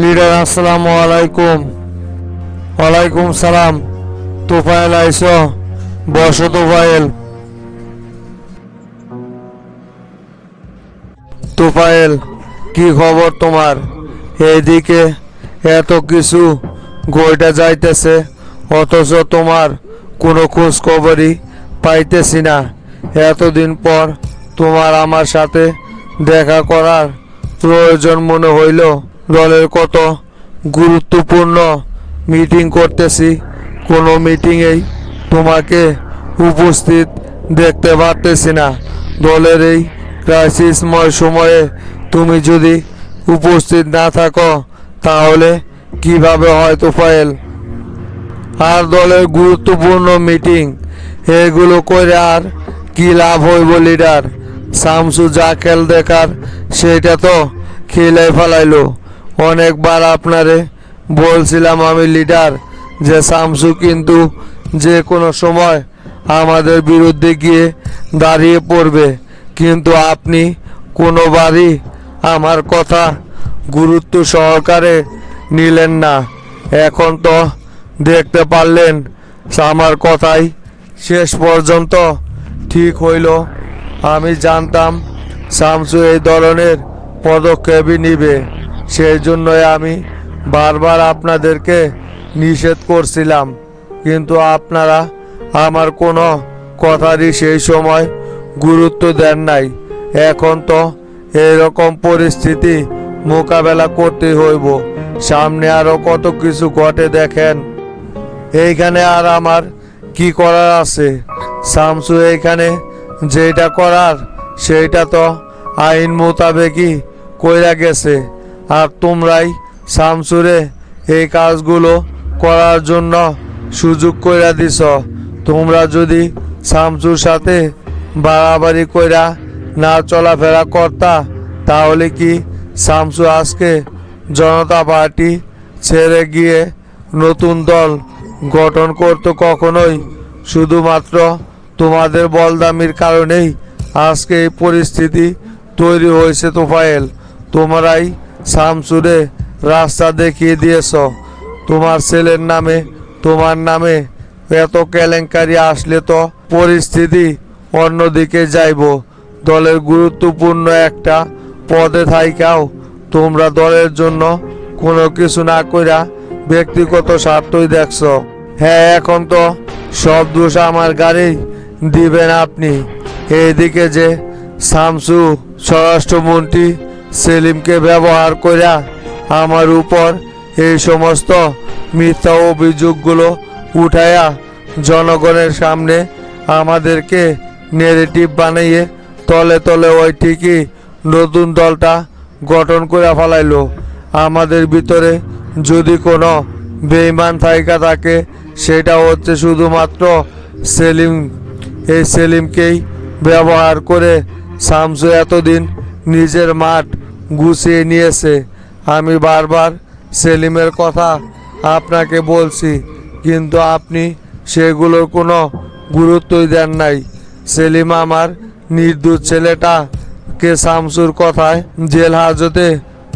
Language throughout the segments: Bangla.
লিডার আসসালামু আলাইকুম। ওয়ালাইকুম সালাম। তোফায়েল আইসো, বসো তোফায়েল। তোফায়েল, কি খবর তোমার? এইদিকে এত কিছু গইটা যাইতেছে, অথচ তোমার কোনো খোঁজ খবরই পাইতেছি না। এতদিন পর তোমার আমার সাথে দেখা করার প্রয়োজন মনে হইল। দলের কত গুরুত্বপূর্ণ মিটিং করতেছি, কোনো মিটিংয়েই তোমাকে উপস্থিত দেখতে পারতেছি না। দলের এই ক্রাইসিসময় সময়ে তুমি যদি উপস্থিত না থাকো তাহলে কিভাবে হয় তোফায়েল? আর দলের গুরুত্বপূর্ণ মিটিং এগুলো করে আর কি লাভ হইব লিডার? শামসু যা খেল দেখার সেটা তো খেলাই ফেলাইলো। অনেকবার আপনারে বলছিলাম আমি লিডার যে শামসু কিন্তু যে কোনো সময় আমাদের বিরুদ্ধে গিয়ে দাঁড়িয়ে পড়বে, কিন্তু আপনি কোনোবারই আমার কথা গুরুত্ব সহকারে নিলেন না। এখন তো দেখতে পারলেন আমার কথাই শেষ পর্যন্ত ঠিক হইল। আমি জানতাম শামসু এই ধরনের পদক্ষেপই নিবে, সেই জন্যই আমি বারবার আপনাদেরকে নিষেধ করছিলাম, কিন্তু আপনারা আমার কোনো কথারই সেই সময় গুরুত্ব দেন নাই। এখন তো এরকম পরিস্থিতি মোকাবেলা করতে হইব। সামনে আরো কত কিছু ঘটে দেখেন। এইখানে আর আমার কি করার আছে? শামসু এইখানে যেটা করার সেইটা তো আইন মোতাবেকই কইরা গেছে, আর তোমরাই শামসুরে এই কাজগুলো করার জন্য সুযোগ কইরা দিছ। তোমরা যদি শামসুর সাথে বাড়াবাড়ি কইরা না চলাফেরা করতা তাহলে কি শামসু আজকে জনতা পার্টি ছেড়ে গিয়ে নতুন দল গঠন করতো? কখনোই। শুধুমাত্র তোমাদের বলদামির কারণেই আজকে এই পরিস্থিতি তৈরি হয়েছে তোফায়েল। তোমরাই শামসুরে রাস্তা দেখিয়ে দিয়েছ। তোমার ছেলের নামে, তোমার নামে এত কেলেঙ্কারি আসলে তো পরিস্থিতি অন্যদিকে যাইব। দলের গুরুত্বপূর্ণ একটা পদে থাইকাও তোমরা দলের জন্য কোনো কিছু না কইরা ব্যক্তিগত স্বার্থই দেখছ। হ্যাঁ, এখন তো সব দোষ আমার গাড়ি দিবেন আপনি। এইদিকে যে শামসু স্বরাষ্ট্রমন্ত্রী সেলিমকে ব্যবহার কইরা আমার উপর এই সমস্ত মিথ্যা অভিযোগগুলো উঠায়া জনগণের সামনে আমাদেরকে নেগেটিভ বানিয়ে তলে তলে ওই ঠিকই নতুন দলটা গঠন করে ফেলাইলো। আমাদের ভিতরে যদি কোনো বেঈমান থাইকা থাকে সেটা হচ্ছে শুধুমাত্র সেলিম। এই সেলিমকেই ব্যবহার করে শামসু এতদিন নিজের মাঠ গুছিয়ে নিয়েছে। আমি বারবার সেলিমের কথা আপনাকে বলছি, কিন্তু আপনি সেগুলোর কোনো গুরুত্বই দেন নাই। সেলিম আমার নির্দোষ ছেলেটাকে শামসুর কথায় জেল হাজতে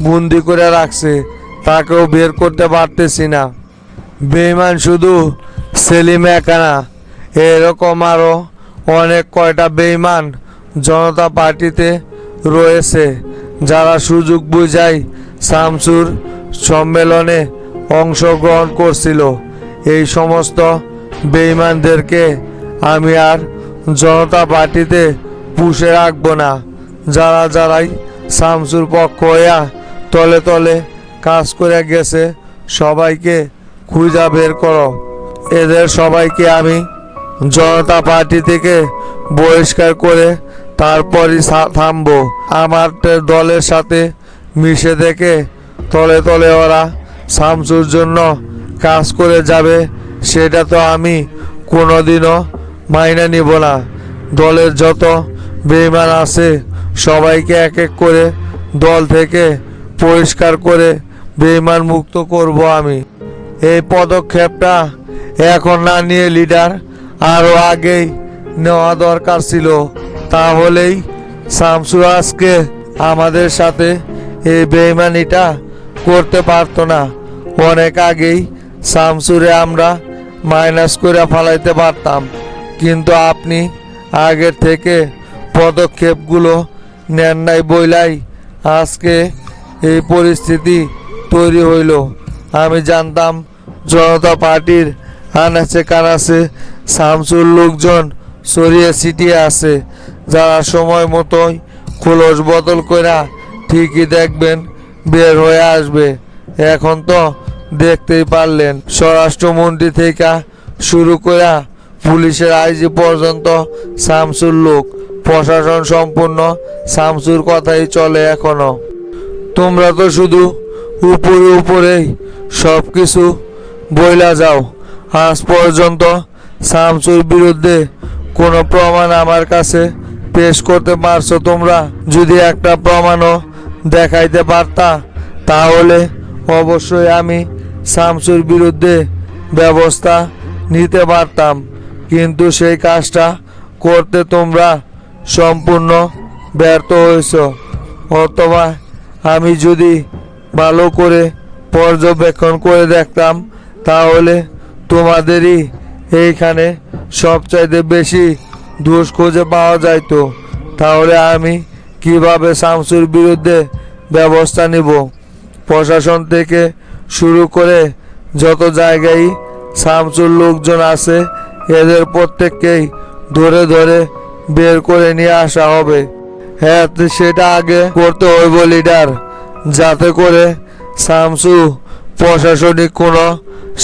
বন্দি করে রাখছে, তাকেও বের করতে পারতেছি না। বেঈমান শুধু সেলিম একা না, এরকম আরও অনেক কয়টা বেঈমান জনতা পার্টিতে রয়েছে যারা সুযোগ বুঝাই শামসুর সম্মেলনে অংশগ্রহণ করছিল। এই সমস্ত বেঈমানদেরকে আমি আর জনতা পার্টিতে পুষে রাখবো না। যারাই শামসুর পক্ষ হইয়া তলে তলে কাজ করে গেছে সবাইকে খুঁজা বের করো। এদের সবাইকে আমি জনতা পার্টি থেকে বহিষ্কার করে তারপরই থামবো। আমার দলের সাথে মিশে থেকে তলে তলে ওরা শামসুর জন্য কাজ করে যাবে, সেটা তো আমি কোনোদিনও মাইনে নিব না। দলের যত বেঈমান আছে সবাইকে এক এক করে দল থেকে পরিষ্কার করে বেঈমান মুক্ত করব আমি। এই পদক্ষেপটা এখন না নিয়ে লিডার আরও আগেই নেওয়া দরকার ছিল, তাহলেই শামসু আজকে আমাদের সাথে এই বেঈমানিটা করতে পারতো না। অনেক আগেই শামসুরে আমরা মাইনাস করে ফেলাইতে পারতাম, কিন্তু আপনি আগের থেকে পদক্ষেপগুলো নেন নাই বইলাই আজকে এই পরিস্থিতি তৈরি হইল। আমি জানতাম জনতা পার্টির আনাচে কানাচে শামসুর লোকজন ছড়িয়ে ছিটিয়ে আছে, যারা সময় মতোই খোলস বদল কইরা ঠিকই দেখবেন বের হয়ে আসবে। এখন তো দেখতেই পারলেন, স্বরাষ্ট্রমন্ত্রী থেকে শুরু করে পুলিশের আইজি পর্যন্ত শামসুর লোক, প্রশাসন সম্পূর্ণ শামসুর কথাই চলে এখনো। তোমরা তো শুধু উপরে উপরেই সব কিছু বইলা যাও। আজ পর্যন্ত শামসুর বিরুদ্ধে কোনো প্রমাণ আমার কাছে পেশ করতে পারছো তোমরা? যদি একটা প্রমাণও দেখাইতে পারতা তাহলে অবশ্যই আমি শামসুর বিরুদ্ধে ব্যবস্থা নিতে পারতাম, কিন্তু সেই কাজটা করতে তোমরা সম্পূর্ণ ব্যর্থ হয়েছ। অথবা আমি যদি ভালো করে পর্যবেক্ষণ করে দেখতাম তাহলে তোমাদেরই এইখানে সবচাইতে বেশি দোষ খুঁজে পাওয়া যাইতো। তাহলে আমি কিভাবে শামসুর বিরুদ্ধে ব্যবস্থা নিব? প্রশাসন থেকে শুরু করে যত জায়গায় শামসুর লোকজন আছে এদের প্রত্যেককেই ধরে ধরে বের করে নিয়ে আসা হবে। হ্যাঁ, সেটা আগে করতে হইব লিডার, যাতে করে শামসু প্রশাসনিক কোনো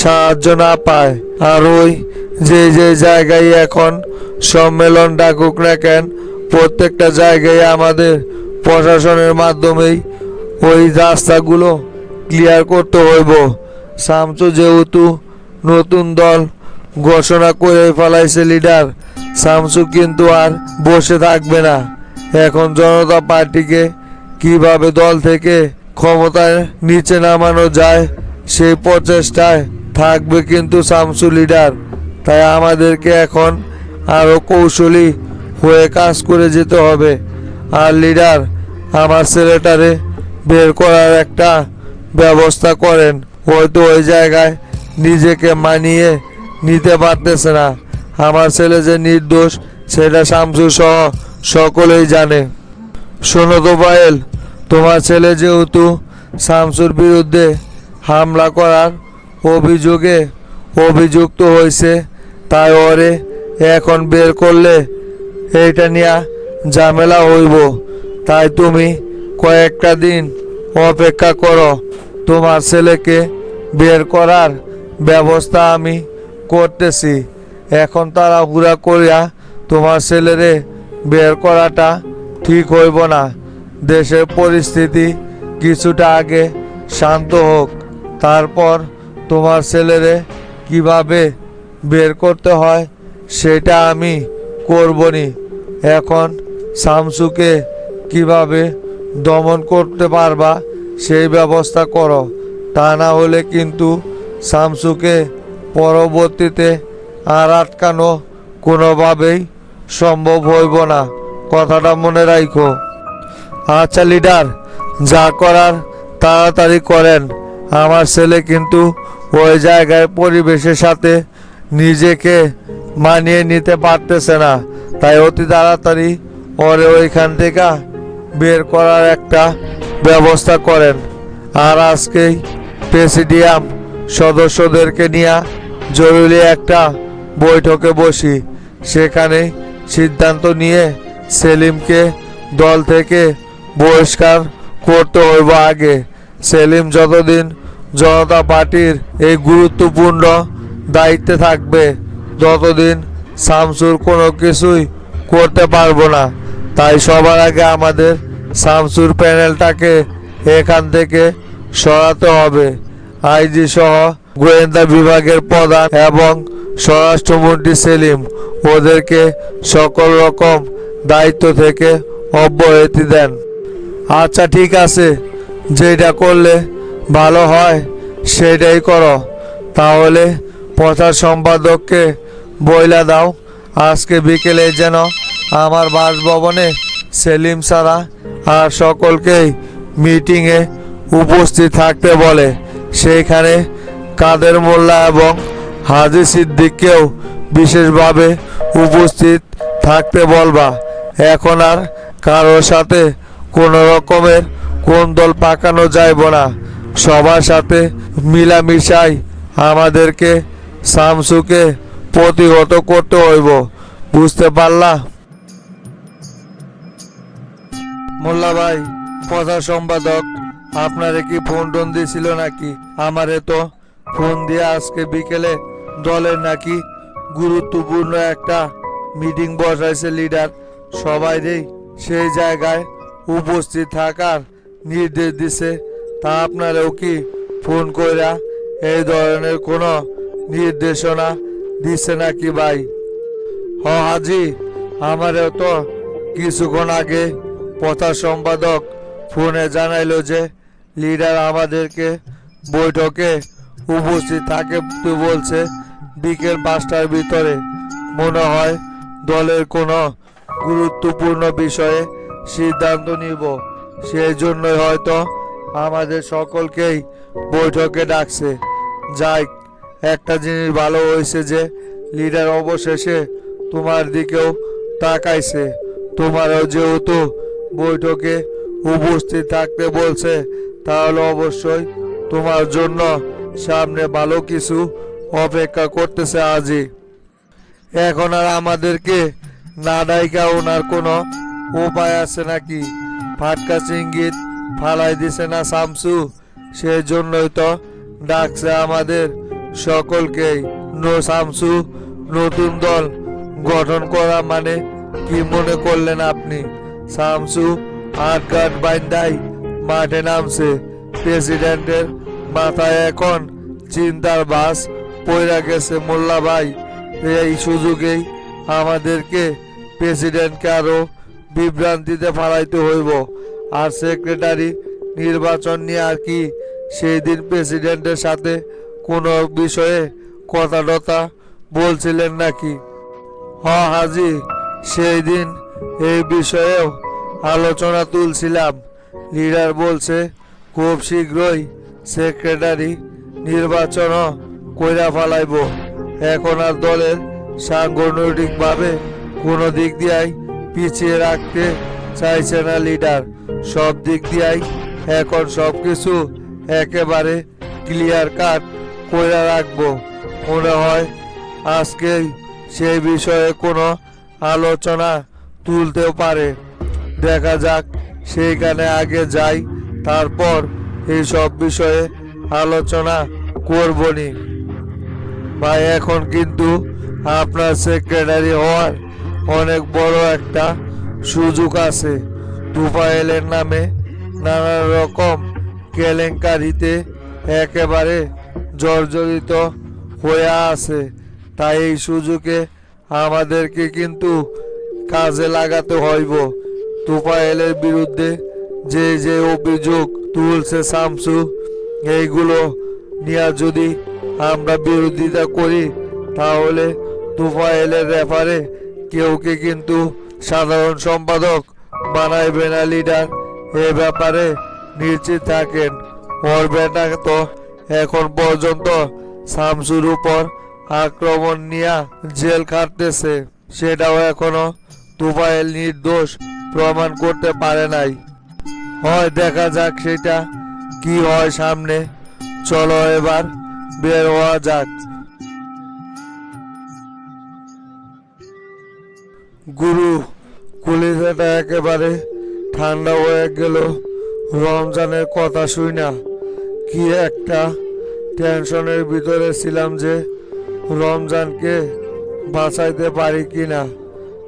সাহায্য না পায়। আর ওই যে যে জায়গায় এখন সম্মেলন ডাকুক না কেন, প্রত্যেকটা জায়গায় আমাদের প্রশাসনের মাধ্যমেই ওই রাস্তাগুলো ক্লিয়ার করতে হইব। শামসু যেহেতু নতুন দল ঘোষণা করে ফেলাইছে লিডার, শামসু কিন্তু আর বসে থাকবে না। এখন জনতা পার্টিকে কিভাবে দল থেকে ক্ষমতায় নিচে নামানো যায় সেই প্রচেষ্টায় থাকবে কিন্তু শামসু লিডার। তাই আমাদেরকে এখন আরও কৌশলী হয়ে কাজ করে যেতে হবে। আর লিডার, আমার ছেলেটারে বের করার একটা ব্যবস্থা করেন। হয়তো ওই জায়গায় নিজেকে মানিয়ে নিতে পারতেছে না। আমার ছেলে যে নির্দোষ সেটা শামসু সহ সকলেই জানে। শোনো তো পায়েল, তোমার ছেলে যেহেতু শামসুর বিরুদ্ধে হামলা করার অভিযোগে অভিযুক্ত হয়েছে, তাই ওরে এখন বের করলে এইটা নিয়ে ঝামেলা হইব। তাই তুমি কয়েকটা দিন অপেক্ষা করো, তোমার ছেলেকে বের করার ব্যবস্থা আমি করতেছি। এখন তাড়াহুড়া করিয়া তোমার ছেলেরে বের করাটা ঠিক হইব না। দেশের পরিস্থিতি কিছুটা আগে শান্ত হোক, তারপর তোমার ছেলেরে কিভাবে বের করতে হয় সেটা আমি করবনি। এখন শামসুকে কিভাবে দমন করতে পারবা সেই ব্যবস্থা করো, তা না হলে কিন্তু শামসুকে পরবর্তীতে আর আটকানো কোনোভাবেই সম্ভব হইব না। কথাটা মনে রাখো। আচ্ছা লিডার, যা করার তাড়াতাড়ি করেন। আমার ছেলে কিন্তু ওই জায়গায় পরিবেশের সাথে নিজেকে মানিয়ে নিতে পারতেছে না, তাই অতি তাড়াতাড়ি ওরে ওইখান থেকে বের করার একটা ব্যবস্থা করেন। আর আজকেই প্রেসিডিয়াম সদস্যদেরকে নিয়ে জরুরি একটা বৈঠকে বসি। সেখানে সিদ্ধান্ত নিয়ে সেলিমকে দল থেকে বহিষ্কার করতে হইব আগে। সেলিম যতদিন জনতা পার্টির এই গুরুত্বপূর্ণ দায়িত্বে থাকবে ততদিন শামসুর কোনো কিছুই করতে পারবো না। তাই সবার আগে আমাদের শামসুর প্যানেলটাকে এখান থেকে সরাতে হবে। আইজি সহ গোয়েন্দা বিভাগের প্রধান এবং স্বরাষ্ট্রমন্ত্রী সেলিম ওদেরকে সকল রকম দায়িত্ব থেকে অব্যাহতি দেন। আচ্ছা ঠিক আছে, যেটা করলে ভালো হয় সেটাই করো। তাহলে প্রচার সম্পাদককে বইলা দাও আজকে বিকেলে যেন আমার বাসভবনে সেলিম সারা আর সকলকেই মিটিংয়ে উপস্থিত থাকতে বলে। সেইখানে কাদের মোল্লা এবং হাজী সিদ্দিককেও বিশেষভাবে উপস্থিত থাকতে বলবা। এখন আর কারোর সাথে কোনো রকমের কোন্দল পাকানো যাইব না। সবার সাথে মিলামিশাই আমাদেরকে শামসুকে প্রতিহত করতে হইব। বুঝতে পারলা? মোল্লা ভাই, প্রধান সম্পাদক আপনারে কি ফোন টোন দিছিল নাকি? আমারে তো ফোন দিয়ে আজকে বিকেলে দলের নাকি গুরুত্বপূর্ণ একটা মিটিং বসাইছে লিডার, সবাইরেই সেই জায়গায় উপস্থিত থাকার নির্দেশ দিছে। তা আপনারেও কি ফোন কইরা এই ধরনের কোনো নির্দেশনা দিছে নাকি ভাই? হ হাজি, আমারও তো কিছুক্ষণ আগে প্রধান সম্পাদক ফোনে জানাইলো যে লিডার আমাদেরকে বৈঠকে উপস্থিত থাকতে বলছে বিকেল 5টার ভিতরে। মনে হয় দলের কোনো গুরুত্বপূর্ণ বিষয়ে সিদ্ধান্ত নিব, সেই জন্যই হয়তো আমাদের সকলকেই বৈঠকে ডাকছে। যাই, একটা জিনিস ভালো হয়েছে যে লিডার অবশেষে তোমার দিকেও তাকাইছে। তোমারও যেহেতু বৈঠকে উপস্থিত থাকতে বলছে, তাহলে অবশ্যই তোমার জন্য সামনে ভালো কিছু অপেক্ষা করতেছে আজই। এখন আর আমাদেরকে না ডাইকা ওনার কোনো উপায় আছে নাকি? ফাটকা চিঙ্গিত ফালাই দিছে না শামসু, সেই জন্যই তো ডাকছে আমাদের সকলকেই। শামসু, নতুন দল গঠন করা মানে কি মনে করলেন আপনি? শামসু আটঘাট বাইন্দাই মাঠে নামছে। প্রেসিডেন্টের মাথায় এখন চিন্তার বাস পইরা গেছে। মোল্লা ভাই, এই সুযোগেই আমাদেরকে প্রেসিডেন্টকে আরো বিভ্রান্তিতে ফালাইতে হইব। আর সেক্রেটারি নির্বাচন নিয়ে আর কি সেই দিন প্রেসিডেন্টের সাথে কোনো বিষয়ে কথা টথা বলছিলেন নাকি? হ হাজি, সেই দিন এই বিষয়েও আলোচনা তুলছিলাম। লিডার বলছে খুব শীঘ্রই সেক্রেটারি নির্বাচনও কইরা ফেলাইব। এখন আর দলের সাংগঠনিকভাবে কোনো দিক দিয়াই পিছিয়ে রাখতে চাইছে না লিডার। সব দিক দিয়াই এখন সব কিছু একেবারে ক্লিয়ার কাট কইরা রাখবো। মনে হয় আজকেই সেই বিষয়ে কোনো আলোচনা তুলতেও পারে। দেখা যাক, সেইখানে আগে যাই, তারপর এই সব বিষয়ে আলোচনা করবনি। ভাই, এখন কিন্তু আপনার সেক্রেটারি হওয়ার অনেক বড় একটা সুযোগ আছে। তুফাইলের নামে নানা রকম কেলেঙ্কারিতে একেবারে জর্জরিত হয়ে আছে। তাই এই সুযোগে আমাদেরকে কিন্তু কাজে লাগাতে হইব। তুফাইলের বিরুদ্ধে যে যে অভিযোগ তুলছে শামসু, এইগুলো নিয়ে যদি আমরা বিরোধিতা করি, তাহলে তুফাইলের ব্যাপারে কেউকে কিন্তু সাধারণ সম্পাদক বানাইবে না লিডার। এ ব্যাপারে নিশ্চিত থাকেন। ওর বেটা তো এখন পর্যন্ত শামসুর উপর আক্রমণ নিয়ে জেল খাটতেছে, সেটাও এখনো তুফাইল নির্দোষ প্রমাণ করতে পারে নাই। হয় দেখা যাক সেটা কি হয় সামনে। চলো এবার বের হওয়া যাক। গুরু, কলিজাটা একেবারে ঠান্ডা হয়ে গেল রমজানের কথা শুই না। কি একটা টেনশনের ভিতরে ছিলাম যে রমজানকে বাঁচাইতে পারি কিনা।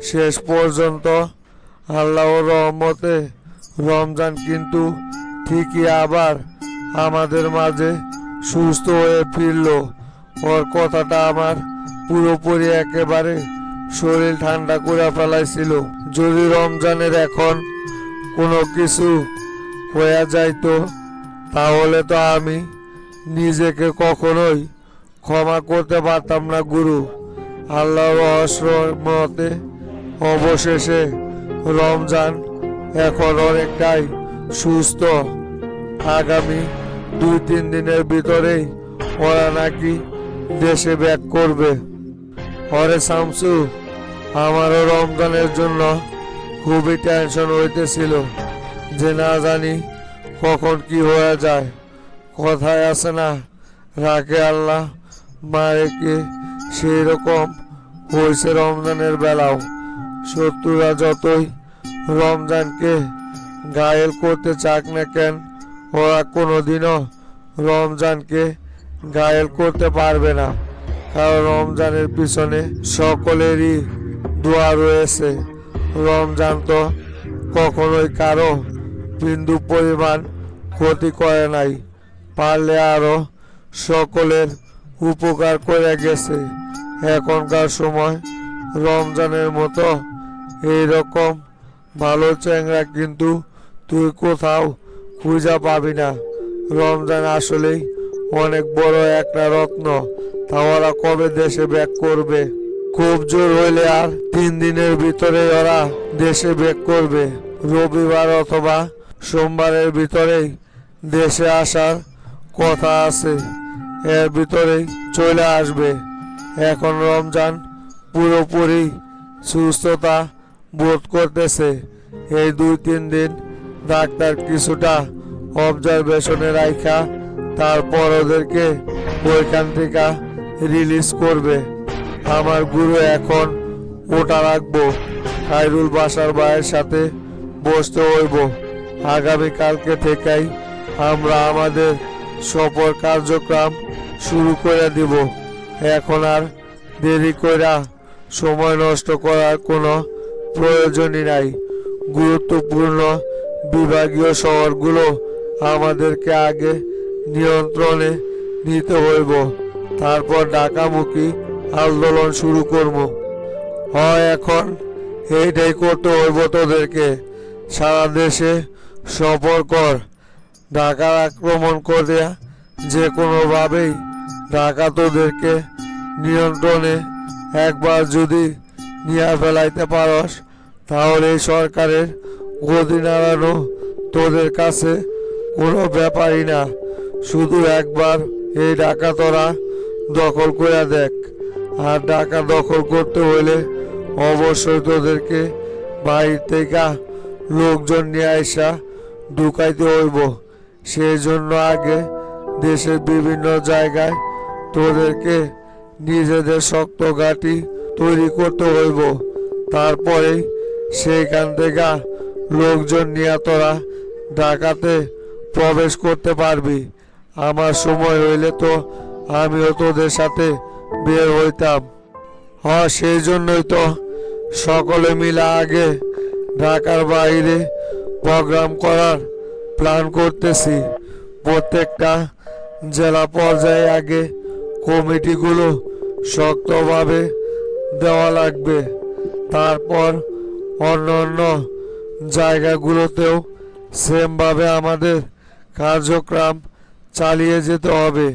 শেষ পর্যন্ত আল্লাহর রহমতে রমজান কিন্তু ঠিকই আবার আমাদের মাঝে সুস্থ হয়ে ফিরল। ওর কথাটা আমার পুরোপুরি একেবারে শরীর ঠান্ডা করে ফেলাইছিল। যদি রমজানের এখন কোনো কিছু হয়ে যাইতো, তাহলে তো আমি নিজেকে কখনোই ক্ষমা করতে পারতাম না গুরু। আল্লাহর রহমতে অবশেষে রমজান এখন অনেকটাই সুস্থ। আগামী 2-3 দিনের ভিতরেই ওরা নাকি দেশে ব্যাক করবে। ওরে শামসু, আমারও রমজানের জন্য খুবই টেনশন হইতেছিল যে না জানি কখন কি হয়ে যায়। কথায় আছে না, রাখে আল্লাহ মারেকে, সেই রকম হয়েছে রমজানের বেলাও। শত্রুরা যতই রমজানকে ঘায়েল করতে চাক না কেন, ওরা কোনোদিনও রমজানকে ঘায়েল করতে পারবে না, কারণ রমজানের পিছনে সকলেরই দোয়া রয়েছে। রমজান তো কখনোই কারো বিন্দু পরিমাণ ক্ষতি করে নাই, পারলে আরো সকলের উপকার করে গেছে। এখনকার সময় রমজানের মতো এইরকম ভালো চ্যাংরা কিন্তু তুই কোথাও খুঁজে পাবি না। রমজান আসলেই অনেক বড় একটা রত্ন। তা ওরা কবে দেশে ব্যাক করবে? খুব জোর হইলে আর 3 দিনের ভিতরে ওরা দেশে ব্যাক করবে। রবিবার অথবা সোমবারের ভিতরেই দেশে আসার কথা আছে, এর ভিতরেই চলে আসবে। এখন রমজান পুরোপুরি সুস্থতা বোধ করতেছে। এই 2-3 দিন ডাক্তার কিছুটা অবজারভেশনে রাখা, তারপর ওদেরকে ওইখান থেকে রিলিজ করবে। আমার গুরু এখন ওটা রাখবো, খায়রুল বাসার ভাইয়ের সাথে বসতে হইব। আগামীকালকে থেকেই আমরা আমাদের সফর কার্যক্রম শুরু করে দিব। এখন আর দেরি কইরা সময় নষ্ট করার কোনো প্রয়োজনই নাই। গুরুত্বপূর্ণ বিভাগীয় শহরগুলো আমাদেরকে আগে নিয়ন্ত্রণে নিতে হইব, তারপর ঢাকামুখী আন্দোলন শুরু করব। হয় এখন এইটাই করতে হইব তোদেরকে। সারা দেশে সফর কর, ঢাকার আক্রমণ করে যে কোনোভাবেই ঢাকা তোদেরকে নিয়ন্ত্রণে একবার যদি নিয়ে ফেলাইতে পারস, তাহলে এই সরকারের গদি নাড়ানো তোদের কাছে কোনো ব্যাপারই না। শুধু একবার এই ঢাকা তোরা দখল করে দেখ। আর ঢাকা দখল করতে হলে অবশ্যই তোদেরকে বাইরে থেকে লোকজন নিয়ে আসা ঢুকাইতে হইব। সেই জন্য আগে দেশের বিভিন্ন জায়গায় তোদেরকে নিজেদের শক্ত ঘাঁটি তৈরি করতে হইব। তারপরেই সেইখান থেকে লোকজন নিয়ে তোরা ঢাকাতে প্রবেশ করতে পারবি। আমার সময় হইলে তো আমিও তোদের সাথে বের হইতাম। সেই জন্যই তো সকলে মিলে আগে ঢাকার বাইরে প্রোগ্রাম করার প্ল্যান করতেছি। প্রত্যেকটা জেলা পর্যায়ে আগে কমিটিগুলো শক্তভাবে দেওয়া লাগবে, তারপর অন্য অন্য জায়গাগুলোতেও সেমভাবে আমাদের কার্যক্রম চালিয়ে যেতে হবে।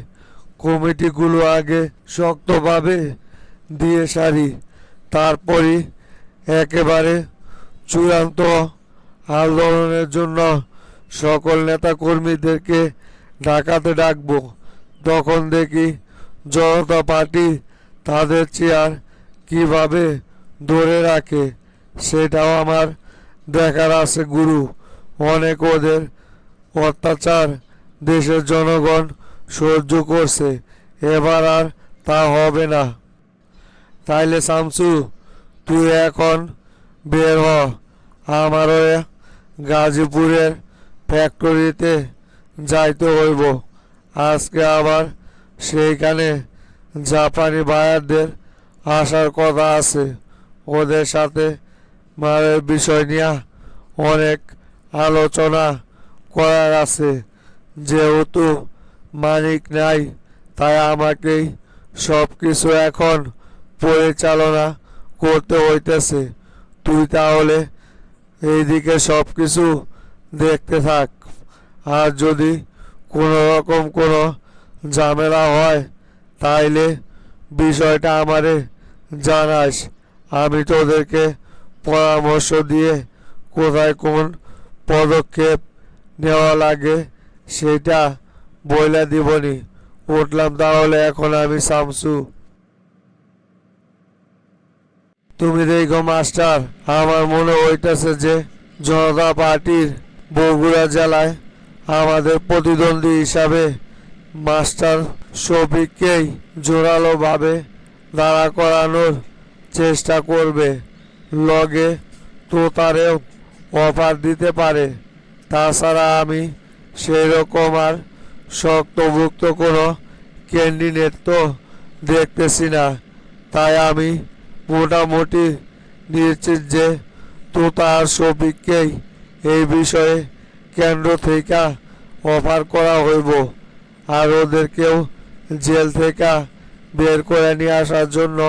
কমিটিগুলো আগে শক্তভাবে দিয়ে সারি, তারপরই একেবারে চূড়ান্ত আন্দোলনের জন্য সকল নেতা কর্মীদেরকে ঢাকাতে ডাকবো। তখন দেখি জনতা পার্টি তাদের চেয়ার কিভাবে ধরে রাখে, সেটাও আমার দেখার আছে গুরু। অনেক ওদের অত্যাচার দেশের জনগণ সহ্য করছে, এবার আর তা হবে না। তাইলে শামসু, তুই এখন বের হ, আমারও গাজীপুরের ফ্যাক্টরিতে যাইতে হইব। আজকে আবার সেইখানে জাপানি বায়ারদের আসার কথা আছে। ওদের সাথে মালের বিষয় নিয়ে অনেক আলোচনা করার আছে। যেহেতু মালিক নাই, তাই আমাকেই সব কিছু এখন পরিচালনা করতে হইতেছে। তুই তাহলে এইদিকে সব কিছু দেখতে থাক, আর যদি কোনো রকম কোনো ঝামেলা হয় তাইলে বিষয়টা আমারে জানাস। আমি তোদেরকে পরামর্শ দিয়ে কোথায় কোন পদক্ষেপ নেওয়া লাগে সেটা বইলা দিবনি। উঠলাম তাহলে, এখন আমি শামসু। তুমি দেখো মাস্টার, আমার মনে হইতেছে যে জনতা পার্টির বগুড়া জেলায় আমাদের প্রতিদ্বন্দ্বী হিসাবে মাস্টার শফিককেই জোরালোভাবে দাঁড়া করানোর চেষ্টা করবে। লগে তো তারেও অফার দিতে পারে। তাছাড়া আমি সেই রকম আর শক্তভুক্ত কোনো ক্যান্ডিডেট তো দেখতেছি না। তাই আমি মোটামুটি নিশ্চিত যে তোতা আর শফিককেই এই বিষয়ে কেন্দ্র থেকে অফার করা হইব। আর ওদেরকেও জেল থেকে বের করে নিয়ে আসার জন্য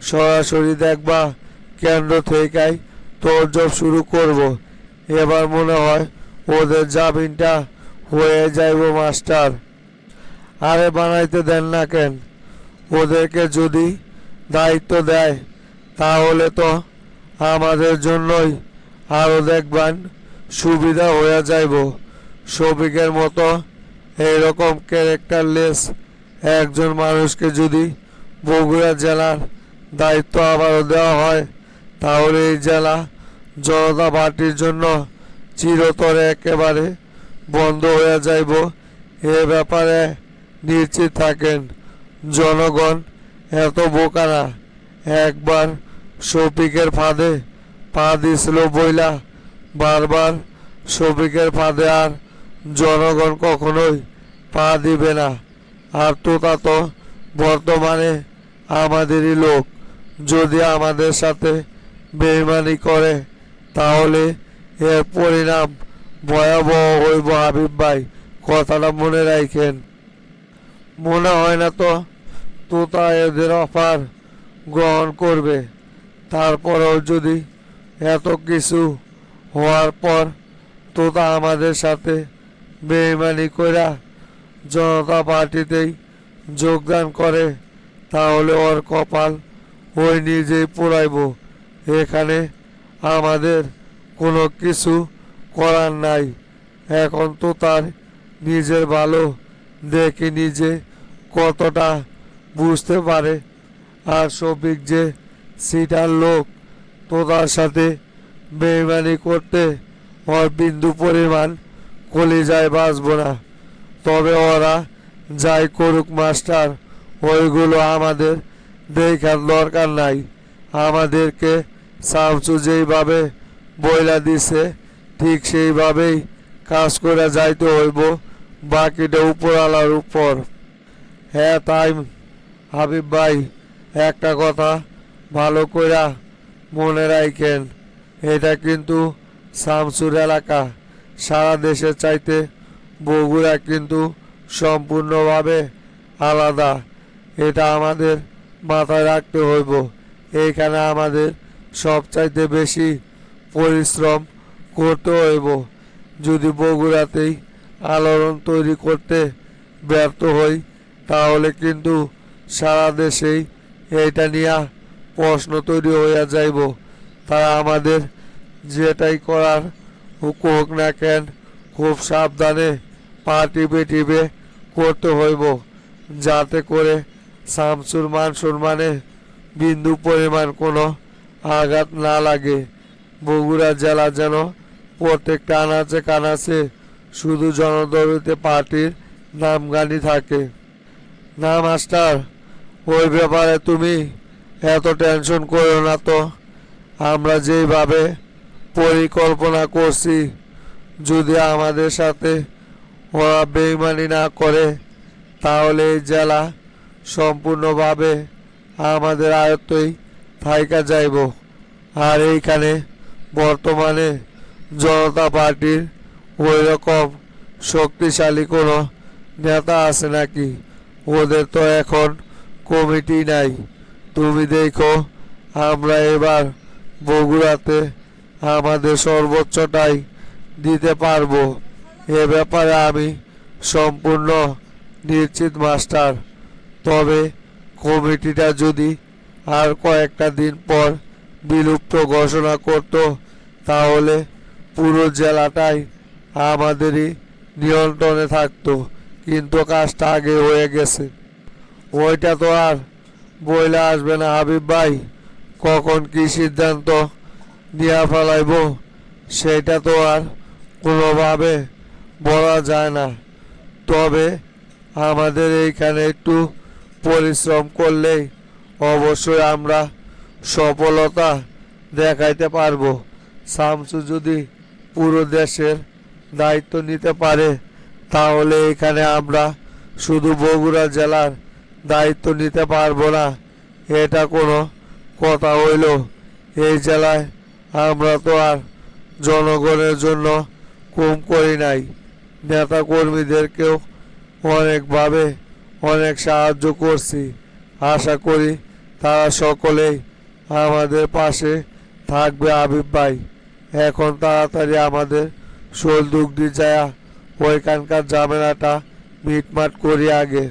সরাসরি দেখবা কেন্দ্র থেকেই তোড়জোড় শুরু করব। এবার মনে হয় ওদের জামিনটা হয়ে যাইব মাস্টার। আরে বানাইতে দেন না কেন? ওদেরকে যদি দায়িত্ব দেয় তাহলে তো আমাদের জন্যই আরও দেখবেন সুবিধা হয়ে যাইব। শফিকের মতো এইরকম ক্যারেক্টারলেস একজন মানুষকে যদি বগুড়া জেলার দায়িত্ব আবারও দেওয়া হয় তাহলে এই জেলা জনতা পার্টির জন্য চিরতরে একেবারে বন্ধ হয়ে যাইব। এ ব্যাপারে নিশ্চিত থাকেন। জনগণ এত বোকা না। একবার শফিকের ফাঁদে পা দিছিল বইলা বারবার শফিকের ফাঁদে আর জনগণ কখনোই পা দিবে না। আর তোতা তো বর্তমানে আমাদেরই লোক। যদি আমাদের সাথে বেইমানি করে তাহলে এর পরিণাম ভয়াবহ হইব হাবিব ভাই, কথাটা মনে রাখেন। মনে হয় না তো তোতা এদের অফার গ্রহণ করবে। তারপরেও যদি এত কিছু হওয়ার পর তোতা আমাদের সাথে বেইমানি কইরা জনতা পার্টিতেই যোগদান করে তাহলে ওর কপাল ওই নিজেই পোড়াইব। এখানে আমাদের কোনো কিছু করার নাই। এখন তো তার নিজের ভালো দেখে নিজে কতটা বুঝতে পারে। আর শফিক যে সিটার লোক, তোতার সাথে বেইমানি করতে ওর বিন্দু পরিমাণ কলিজায় বাঁচব না। তবে ওরা যাই করুক মাস্টার, ওইগুলো আমাদের দেখার দরকার নাই। আমাদেরকে শামসু যেইভাবে বইলা দিছে ঠিক সেইভাবেই কাজ করে যাইতে হইব। বাকিটা উপরওয়ালার উপর। হ্যাঁ তাই হাবিব ভাই, একটা কথা ভালো কইরা মনে রাখেন, এটা কিন্তু শামসুর এলাকা। সারা দেশের চাইতে বগুড়া কিন্তু সম্পূর্ণভাবে আলাদা। এটা আমাদের মাথায় রাখতে হইব। এইখানে আমাদের সবচাইতে বেশি পরিশ্রম করতে হইব। যদি বগুড়াতেই আলোড়ন তৈরি করতে ব্যর্থ হই তাহলে কিন্তু সারা দেশেই এইটা নিয়ে প্রশ্ন তৈরি হইয়া যাইব। তাই আমাদের যেটাই করার হোক না কেন খুব সাবধানে পা টিপে টিপে করতে হইব, যাতে করে শামসুর মান সম্মানে বিন্দু পরিমাণ কোনো আঘাত না লাগে। বগুড়া জেলা যেন প্রত্যেকটা আনাচে কানাচে শুধু জনদলিত পার্টির নামগানি থাকে। না মাস্টার, ওই ব্যাপারে তুমি এত টেনশন করো না তো। আমরা যেইভাবে পরিকল্পনা করছি, যদি আমাদের সাথে ওরা বেইমানি না করে তাহলে এই জেলা সম্পূর্ণভাবে আমাদের আয়ত্তেই থাইকা যাইব। আর এইখানে বর্তমানে জনতা পার্টির ওই রকম শক্তিশালী কোনো নেতা আছে নাকি? ওদের তো এখন কমিটি নাই। তুমি দেখো আমরা এবার বগুড়াতে আমাদের সর্বোচ্চটাই দিতে পারবো। এ ব্যাপারে আমি সম্পূর্ণ নিশ্চিত মাস্টার। তবে কমিটিটা যদি আর কয়েকটা দিন পর বিলুপ্ত ঘোষণা করত তাহলে পুরো জেলাটাই আমাদেরই নিয়ন্ত্রণে থাকতো, কিন্তু কাজটা আগে হয়ে গেছে। ওইটা তো আর বইলে আসবে না হাবিব ভাই। কখন কি সিদ্ধান্ত নিয়ে ফেলাইব সেটা তো আর কোনোভাবে বলা যায় না। তবে আমাদের এইখানে একটু পরিশ্রম করলেই অবশ্যই আমরা সফলতা দেখাইতে পারবো। শামসু যদি পুরো দেশের দায়িত্ব নিতে পারে, তাহলে এখানে আমরা শুধু বগুড়া জেলার দায়িত্ব নিতে পারবো না, এটা কোনো কথা হইল? এই জেলায় আমরা তো আর জনগণের জন্য কম করি নাই। নেতা কর্মীদেরকেও অনেকভাবে অনেক সাহায্য করছি। আশা করি তারা সকলেই আমাদের পাশে থাকবে হাবিব ভাই। এখন তাড়াতাড়ি আমাদের শোল দুগদি যায়া ওইখানকার ঝামেলাটা মিটমাট করি আগে।